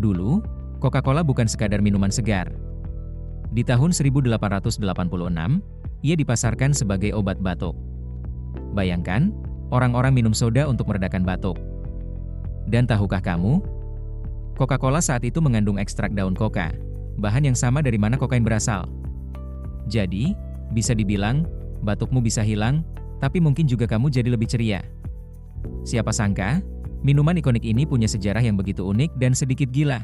Dulu, Coca-Cola bukan sekadar minuman segar. Di tahun 1886, ia dipasarkan sebagai obat batuk. Bayangkan, orang-orang minum soda untuk meredakan batuk. Dan tahukah kamu? Coca-Cola saat itu mengandung ekstrak daun coca, bahan yang sama dari mana kokain berasal. Jadi, bisa dibilang, batukmu bisa hilang, tapi mungkin juga kamu jadi lebih ceria. Siapa sangka, minuman ikonik ini punya sejarah yang begitu unik dan sedikit gila.